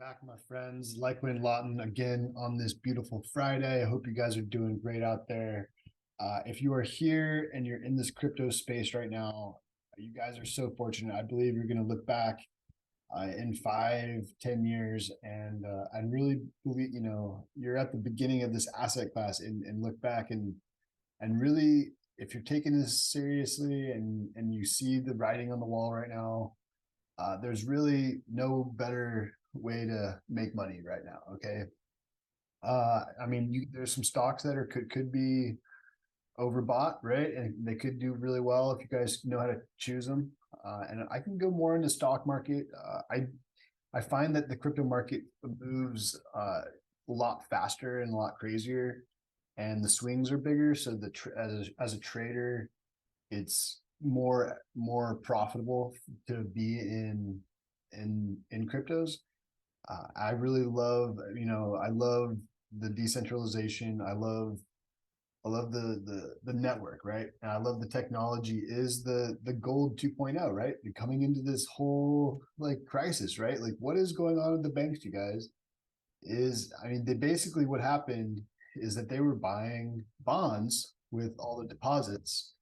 Back, my friends. Litecoin Lawton again on this beautiful Friday. I hope you guys are doing great out there. If you are here and you're in this crypto space right now, you guys are so fortunate. I believe you're going to look back in 5, 10 years and really believe, you're at the beginning of this asset class and look back and really, if you're taking this seriously and you see the writing on the wall right now, there's really no better way to make money right now. Okay. I mean, there's some stocks that could be overbought, right? And they could do really well if you guys know how to choose them. And I can go more into stock market. I find that the crypto market moves a lot faster and a lot crazier, and the swings are bigger. So as a trader, it's more profitable to be in cryptos. I really love, I love the decentralization. I love the network, right? And I love the technology is the gold 2.0, right? You're coming into this whole like crisis, right? Like what is going on with the banks, you guys? I mean, they basically what happened is that they were buying bonds with all the deposits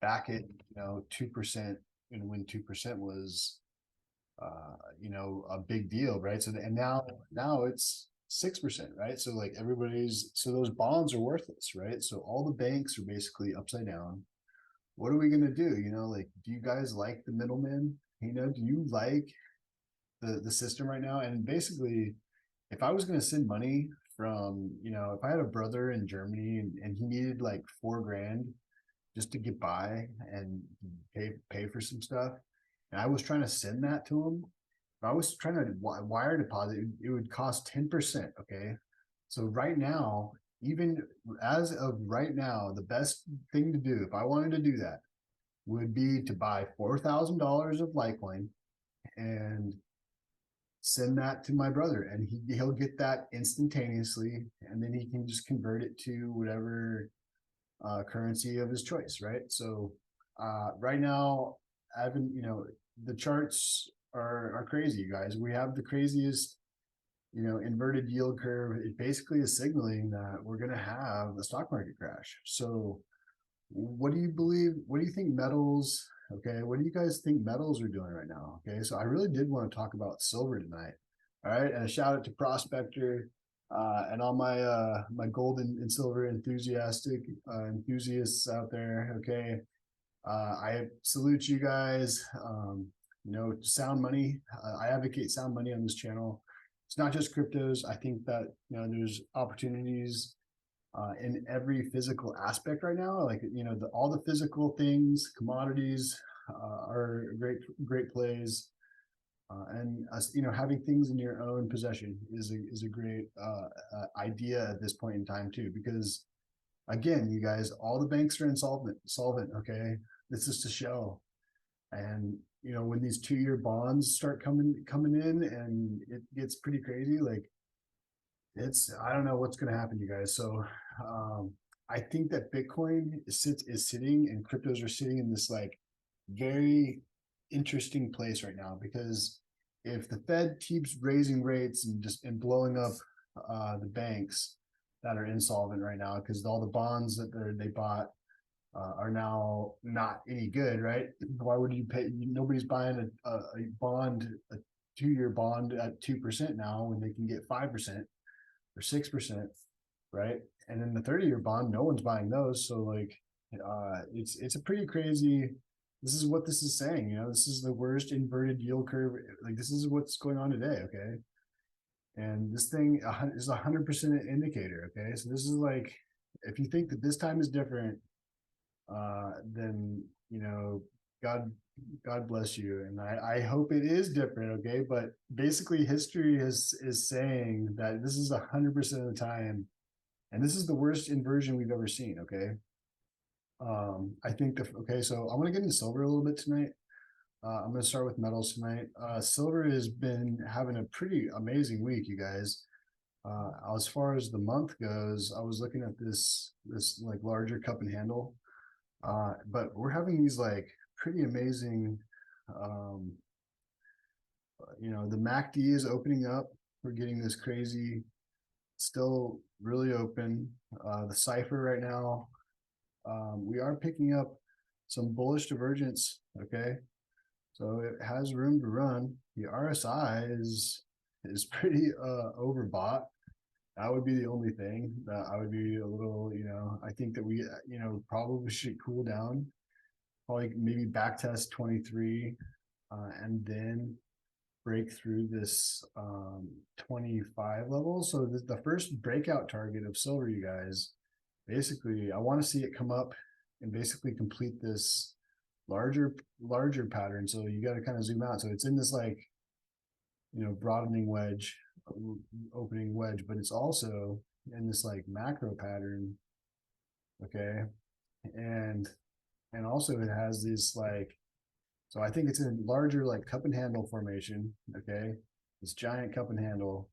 back at 2%, and when 2% was a big deal, right? So and now it's 6%, right? So like so those bonds are worthless, right? So all the banks are basically upside down. What are we gonna do? Like, do you guys like the middlemen? Do you like the system right now? And basically, if I was gonna send money from, if I had a brother in Germany and he needed like 4 grand just to get by and pay for some stuff, and I was trying to send that to him, if I was trying to wire deposit, it would cost 10%. Okay. So right now, even as of right now, the best thing to do, if I wanted to do that, would be to buy $4,000 of Litecoin and send that to my brother, and he'll get that instantaneously, and then he can just convert it to whatever currency of his choice, right? So right now, I haven't, the charts are crazy, you guys. We have the craziest, inverted yield curve. It basically is signaling that we're going to have a stock market crash. So what do you believe? What do you think metals? Okay. What do you guys think metals are doing right now? Okay. So I really did want to talk about silver tonight. All right. And a shout out to Prospector and all my gold and silver enthusiasts out there. Okay. I salute you guys. Sound money. I advocate sound money on this channel. It's not just cryptos. I think that there's opportunities in every physical aspect right now. Like all the physical things, commodities are great plays. And having things in your own possession is a great idea at this point in time too, because again, you guys, all the banks are solvent. Okay, this is to show, and when these 2-year bonds start coming in, and it gets pretty crazy, like I don't know what's going to happen, you guys. So I think that Bitcoin is sitting, and cryptos are sitting in this like very interesting place right now, because if the Fed keeps raising rates and blowing up the banks that are insolvent right now, because all the bonds that they bought are now not any good, right? Why would you pay? Nobody's buying a bond, a 2-year bond at 2% now when they can get 5% or 6%, right? And then the 30-year bond, no one's buying those. So like, it's a pretty crazy. This is what this is saying. This is the worst inverted yield curve. Like this is what's going on today. Okay. And this thing is 100% an indicator. Okay. So this is like, if you think that this time is different, then, God bless you. And I hope it is different. Okay. But basically history is saying that this is 100% of the time. And this is the worst inversion we've ever seen. Okay. I think okay, so I'm gonna get into silver a little bit tonight. I'm gonna start with metals tonight. Silver has been having a pretty amazing week, you guys. As far as the month goes, I was looking at this like larger cup and handle, but we're having these like pretty amazing. The MACD is opening up. We're getting this crazy, still really open. The cipher right now, we are picking up some bullish divergence. Okay, so it has room to run. The RSI is pretty overbought. That would be the only thing that I would be a little, I think that we, probably should cool down, probably maybe back test 23, and then break through this 25 level. So the first breakout target of silver, you guys, basically, I want to see it come up and basically complete this larger pattern. So you got to kind of zoom out. So it's in this like, broadening wedge, opening wedge, but it's also in this like macro pattern. Okay. And also it has this like, so I think it's in a larger like cup and handle formation. Okay. This giant cup and handle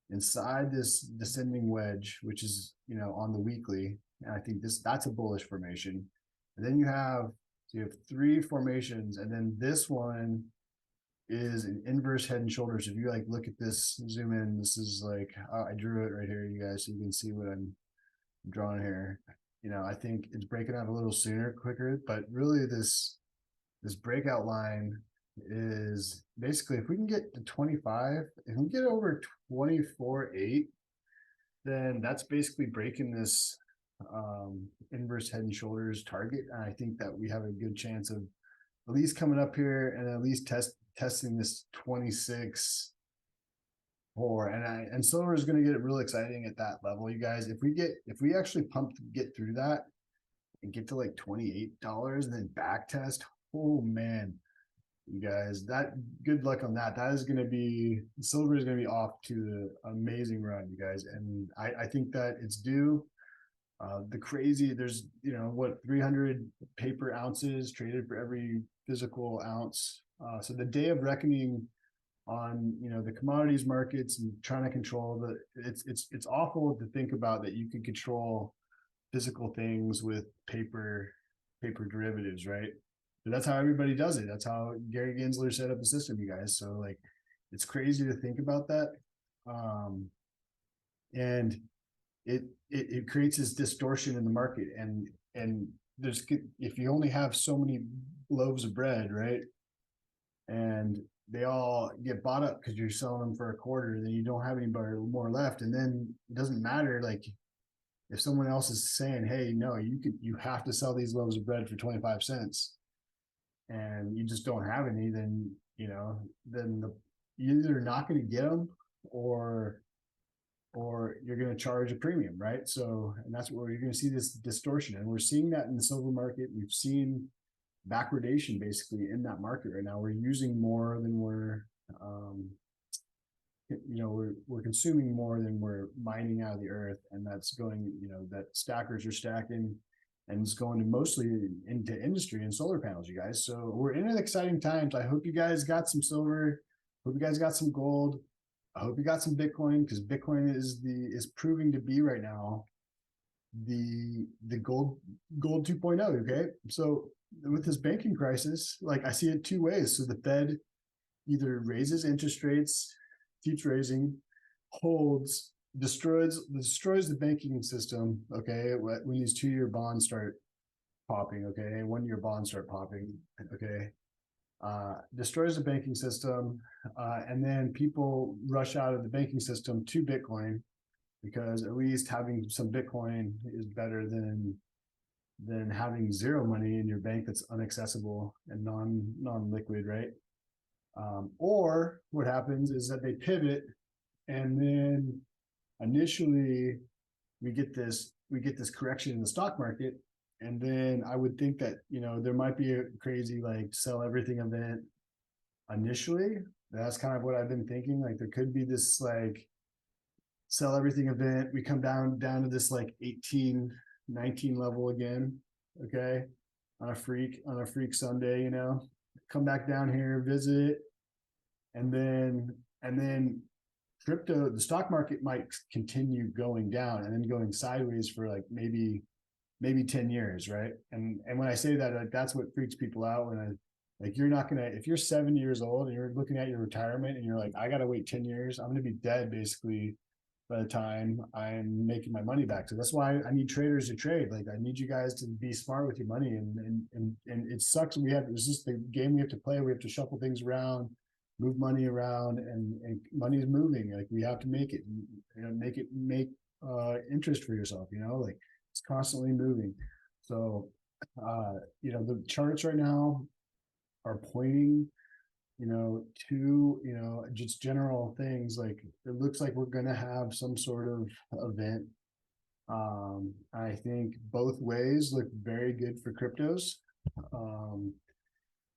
inside this descending wedge, which is, on the weekly. And I think that's a bullish formation. And then you have three formations, and then this one is an inverse head and shoulders. If you like look at this, zoom in, this is like, I drew it right here, you guys, so you can see what I'm drawing here. I think it's breaking out a little sooner, quicker, but really this breakout line is basically, if we can get to 25, if we get over 24.8, then that's basically breaking this inverse head and shoulders target. And I think that we have a good chance of at least coming up here and at least testing this 26 4. And silver is going to get real exciting at that level, you guys. If we actually get through that and get to like $28 and then back test, oh man, you guys, that good luck on that. That is going to be, silver is going to be off to an amazing run, you guys. And I think that it's due. There's, 300 paper ounces traded for every physical ounce. So the day of reckoning on, the commodities markets and trying to control it's awful to think about that you could control physical things with paper derivatives, right? But that's how everybody does it. That's how Gary Gensler set up the system, you guys. So like, it's crazy to think about that. And it creates this distortion in the market, and there's, if you only have so many loaves of bread, right, and they all get bought up because you're selling them for a quarter, then you don't have anybody more left, and then it doesn't matter, like, if someone else is saying, hey, no, you have to sell these loaves of bread for 25 cents, and you just don't have any, then you're either not going to get them, or you're going to charge a premium, right? So, and that's where you're going to see this distortion. And we're seeing that in the silver market. We've seen backwardation basically in that market right now. We're using more than we're consuming more than we're mining out of the earth. And that's going, that stackers are stacking, and it's going to mostly into industry and solar panels, you guys. So we're in an exciting times. I hope you guys got some silver. Hope you guys got some gold. I hope you got some Bitcoin, because Bitcoin is proving to be right now the gold 2.0. Okay, so with this banking crisis, like, I see it two ways. So the Fed either raises interest rates, keeps raising, holds, destroys the banking system. Okay, when these 2-year bonds start popping, okay, 1-year bonds start popping, okay, destroys the banking system, and then people rush out of the banking system to Bitcoin, because at least having some Bitcoin is better than having zero money in your bank that's inaccessible and non-liquid, right? Or what happens is that they pivot, and then initially we get this correction in the stock market, and then I would think that there might be a crazy like sell everything event initially. That's kind of what I've been thinking. Like, there could be this like sell everything event. We come down to this like 18, 19 level again. Okay, on a freak Sunday, come back down here, visit, and then crypto, the stock market might continue going down and then going sideways for like maybe 10 years, right? And when I say that, like, that's what freaks people out Like you're not gonna, if you're 70 years old and you're looking at your retirement and you're like, I gotta wait 10 years, I'm gonna be dead basically by the time I'm making my money back. So that's why I need traders to trade. Like I need you guys to be smart with your money. And it sucks. It's just the game we have to play. We have to shuffle things around, move money around, and money is moving. Like we have to make it, make interest for yourself, like it's constantly moving. So the charts right now are pointing, to, just general things. Like it looks like we're gonna have some sort of event. I think both ways look very good for cryptos. Um,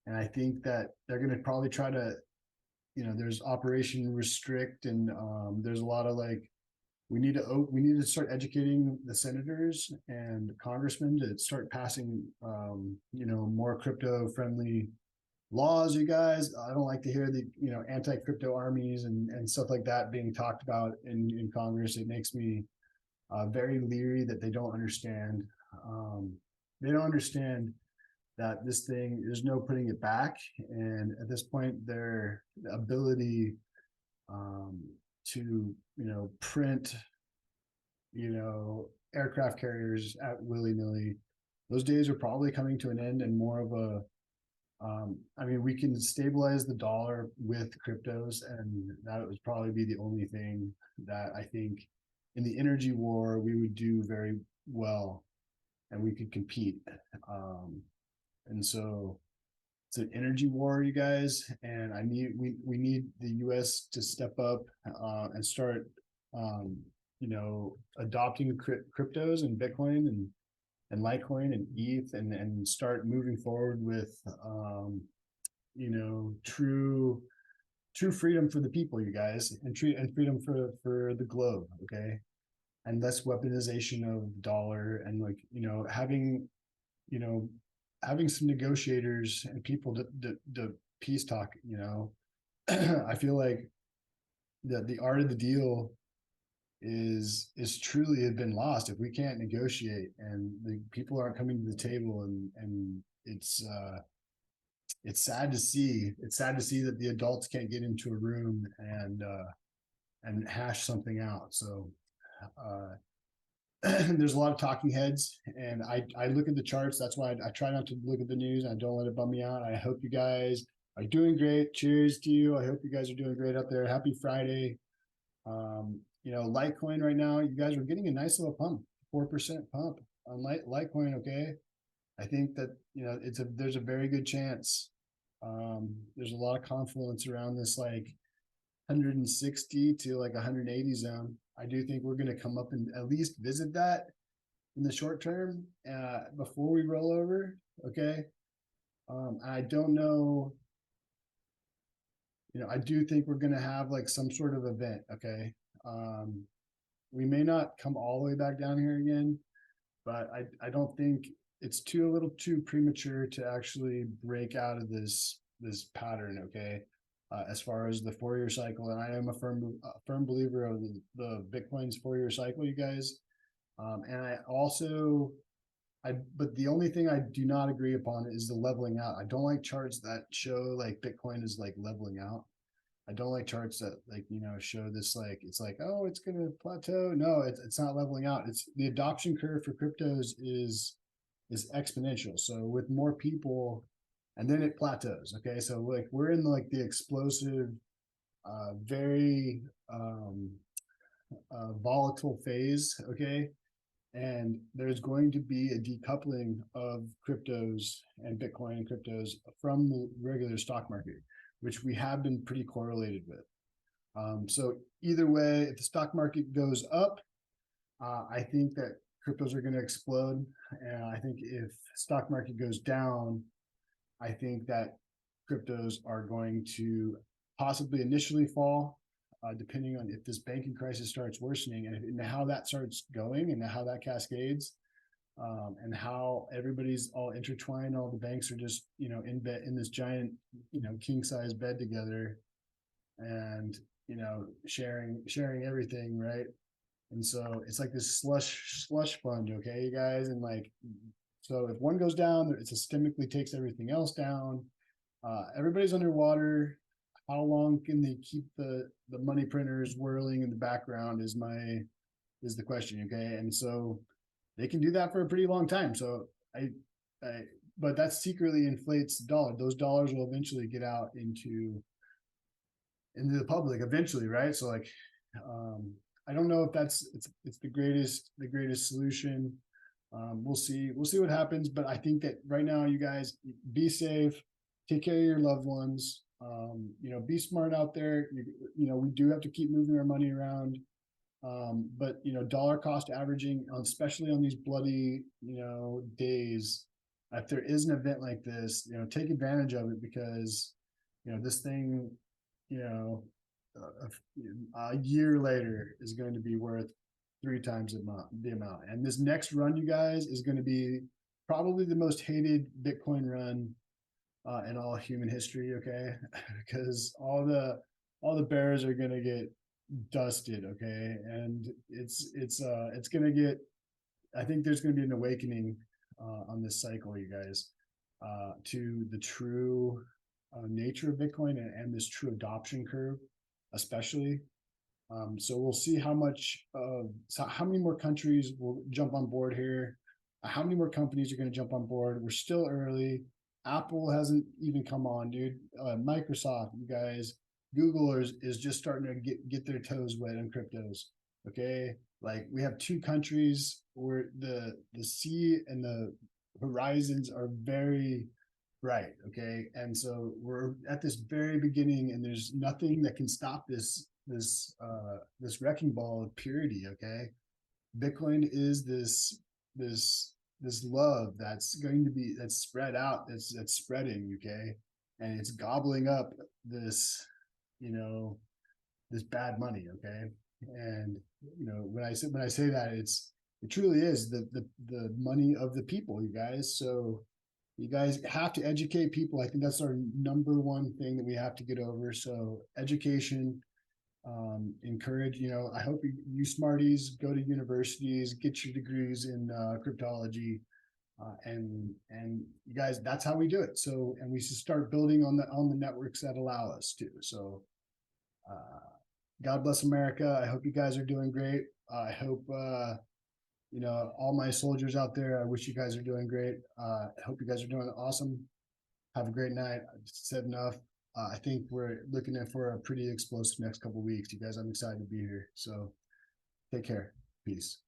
and I think that they're gonna probably try to, there's Operation Restrict, and there's a lot of like we need to start educating the senators and congressmen to start passing more crypto friendly laws. You guys, I don't like to hear the anti-crypto armies and stuff like that being talked about in Congress. It makes me very leery that they don't understand. um, they don't understand that this thing, there's no putting it back, and at this point their ability um, to print aircraft carriers at willy-nilly, those days are probably coming to an end, and more of a I mean, we can stabilize the dollar with cryptos, and that would probably be the only thing that I think in the energy war we would do very well, and we could compete. Um, and so it's an energy war, you guys, and we need the U.S. to step up and start, um, adopting cryptos and Bitcoin and Litecoin and ETH, and start moving forward with true freedom for the people, you guys, and freedom for the globe, okay, and less weaponization of dollar, and like you know having some negotiators and people to peace talk. I feel like that the art of the deal is truly have been lost if we can't negotiate and the people aren't coming to the table, and it's sad to see. It's sad to see that the adults can't get into a room and hash something out. So uh, there's a lot of talking heads, and I look at the charts. That's why I try not to look at the news. I don't let it bum me out. I hope you guys are doing great. Cheers to you. I hope you guys are doing great out there. Happy Friday. Litecoin right now, you guys are getting a nice little pump, 4% pump on Litecoin. Okay, I think that there's a very good chance. There's a lot of confluence around this like 160 to like 180 zone. I do think we're going to come up and at least visit that in the short term before we roll over. Okay, I don't know. I do think we're going to have like some sort of event. Okay, um, we may not come all the way back down here again, but I don't think it's a little too premature to actually break out of this pattern. Okay, as far as the 4-year cycle, and I am a firm believer of the Bitcoin's 4-year cycle, you guys. And I also but the only thing I do not agree upon is the leveling out. I don't like charts that show like Bitcoin is like leveling out. I don't like charts that like show this like it's like, oh, it's gonna plateau. No, it's not leveling out. It's the adoption curve for cryptos is exponential. So with more people, and then it plateaus. Okay, so like we're in like the explosive, very volatile phase. Okay, and there's going to be a decoupling of cryptos and Bitcoin and cryptos from the regular stock market, which we have been pretty correlated with. So either way, if the stock market goes up, I think that cryptos are going to explode. And I think if stock market goes down, I think that cryptos are going to possibly initially fall, depending on if this banking crisis starts worsening, and how that starts going and how that cascades, and how everybody's all intertwined. All the banks are just in bed in this giant king size bed together, and sharing everything, right? And so it's like this slush fund, okay, you guys, and like so if one goes down, it systemically takes everything else down. Everybody's underwater. How long can they keep the money printers whirling in the background is the question. Okay. And so they can do that for a pretty long time. So I but that secretly inflates the dollar. Those dollars will eventually get out into the public eventually, right? So like, I don't know if it's the greatest solution. We'll see what happens, but I think that right now, you guys be safe, take care of your loved ones. Be smart out there. We do have to keep moving our money around. But dollar cost averaging, especially on these bloody, days, if there is an event like this, take advantage of it because, this thing, you know, a year later is going to be worth three times the amount. And this next run, you guys, is going to be probably the most hated Bitcoin run in all human history. Okay, because all the bears are going to get dusted. Okay, and it's going to get. I think there's going to be an awakening on this cycle, you guys, to the true nature of Bitcoin and this true adoption curve, especially. So we'll see how many more countries will jump on board here. How many more companies are going to jump on board? We're still early. Apple hasn't even come on, dude. Microsoft, you guys, Google is just starting to get their toes wet in cryptos. Okay, like we have two countries where the sea and the horizons are very bright. Okay, and so we're at this very beginning, and there's nothing that can stop this wrecking ball of purity. Okay, Bitcoin is this love that's spread out, that's spreading. Okay, and it's gobbling up you know this bad money. Okay, and when I say that, it truly is the money of the people, you guys. So you guys have to educate people. I think that's our number one thing that we have to get over. So education, encourage, I hope you smarties go to universities, get your degrees in cryptology, and you guys, that's how we do it. So, and we should start building on the networks that allow us to. So God bless America. I hope you guys are doing great. I hope all my soldiers out there, I wish you guys are doing great. I hope you guys are doing awesome. Have a great night. I said enough. I think we're looking at for a pretty explosive next couple of weeks. You guys, I'm excited to be here. So take care. Peace.